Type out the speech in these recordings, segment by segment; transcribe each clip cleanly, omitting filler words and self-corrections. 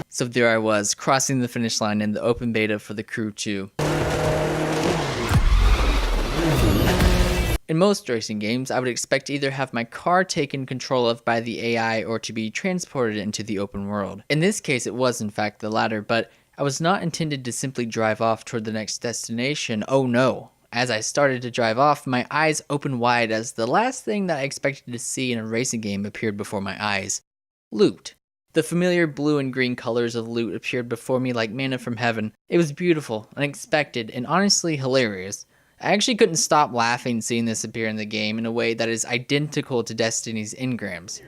So there I was, crossing the finish line in the open beta for the Crew 2. In most racing games, I would expect to either have my car taken control of by the AI or to be transported into the open world. In this case, it was in fact the latter, but I was not intended to simply drive off toward the next destination. Oh no. As I started to drive off, my eyes opened wide as the last thing that I expected to see in a racing game appeared before my eyes. Loot. The familiar blue and green colors of loot appeared before me like manna from heaven. It was beautiful, unexpected, and honestly hilarious. I actually couldn't stop laughing seeing this appear in the game in a way that is identical to Destiny's Engrams.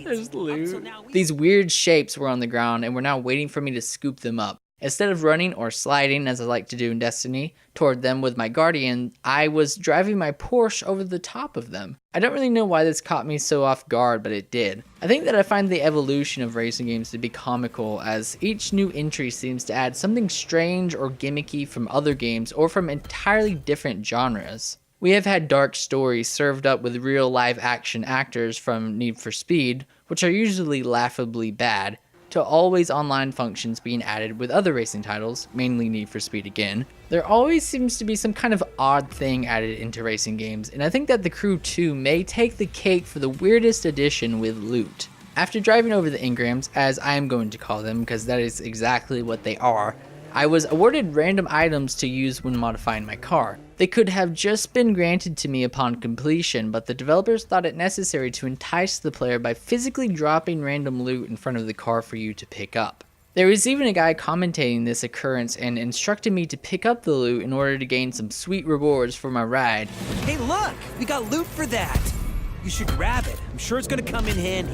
There's loot. These weird shapes were on the ground and were now waiting for me to scoop them up. Instead of running or sliding, as I like to do in Destiny, toward them with my Guardian, I was driving my Porsche over the top of them. I don't really know why this caught me so off guard, but it did. I think that I find the evolution of racing games to be comical, as each new entry seems to add something strange or gimmicky from other games or from entirely different genres. We have had dark stories served up with real live action actors from Need for Speed, which are usually laughably bad, to always online functions being added with other racing titles, mainly Need for Speed again. There always seems to be some kind of odd thing added into racing games, and I think that the Crew 2 may take the cake for the weirdest addition with loot. After driving over the Engrams, as I am going to call them because that is exactly what they are, I was awarded random items to use when modifying my car. They could have just been granted to me upon completion, but the developers thought it necessary to entice the player by physically dropping random loot in front of the car for you to pick up. There was even a guy commentating this occurrence and instructed me to pick up the loot in order to gain some sweet rewards for my ride. Hey look, we got loot for that. You should grab it. I'm sure it's gonna come in handy.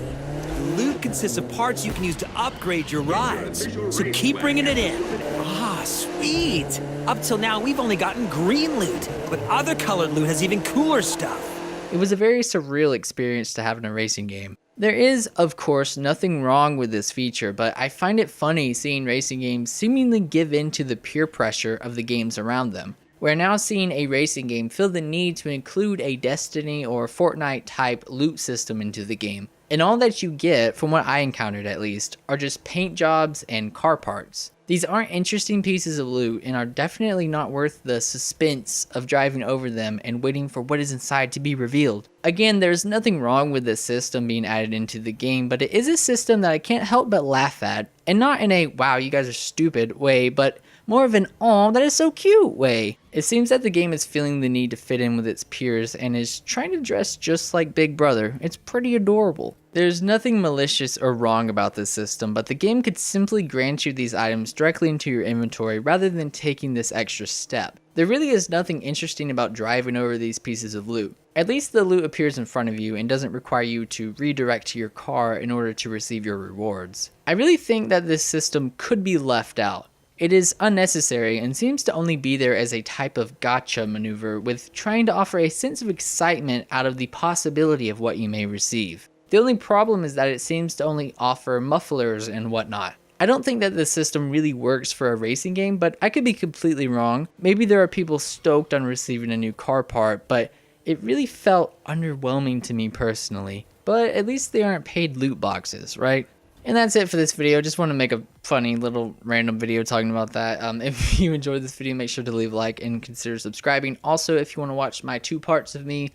The loot consists of parts you can use to upgrade your rides, so keep bringing it in. Ah, sweet! Up till now, we've only gotten green loot, but other colored loot has even cooler stuff. It was a very surreal experience to have in a racing game. There is, of course, nothing wrong with this feature, but I find it funny seeing racing games seemingly give in to the peer pressure of the games around them. We're now seeing a racing game feel the need to include a Destiny or Fortnite type loot system into the game. And all that you get, from what I encountered at least, are just paint jobs and car parts. These aren't interesting pieces of loot and are definitely not worth the suspense of driving over them and waiting for what is inside to be revealed. Again, there's nothing wrong with this system being added into the game, but it is a system that I can't help but laugh at, and not in a wow you guys are stupid way, but more of an aw that is so cute way. It seems that the game is feeling the need to fit in with its peers and is trying to dress just like Big Brother. It's pretty adorable. There's nothing malicious or wrong about this system, but the game could simply grant you these items directly into your inventory rather than taking this extra step. There really is nothing interesting about driving over these pieces of loot. At least the loot appears in front of you and doesn't require you to redirect to your car in order to receive your rewards. I really think that this system could be left out. It is unnecessary and seems to only be there as a type of gotcha maneuver with trying to offer a sense of excitement out of the possibility of what you may receive. The only problem is that it seems to only offer mufflers and whatnot. I don't think that this system really works for a racing game, but I could be completely wrong. Maybe there are people stoked on receiving a new car part, but it really felt underwhelming to me personally. But at least they aren't paid loot boxes, right? And that's it for this video. Just want to make a funny little random video talking about that. If you enjoyed this video, make sure to leave a like and consider subscribing. Also, if you want to watch my 2 parts of me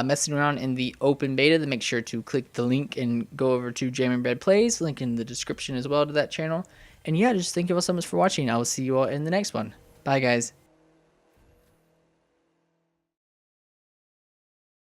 messing around in the open beta, then make sure to click the link and go over to Jammin' Bread Plays. Link in the description as well to that channel. And yeah, just thank you all so much for watching. I will see you all in the next one. Bye, guys.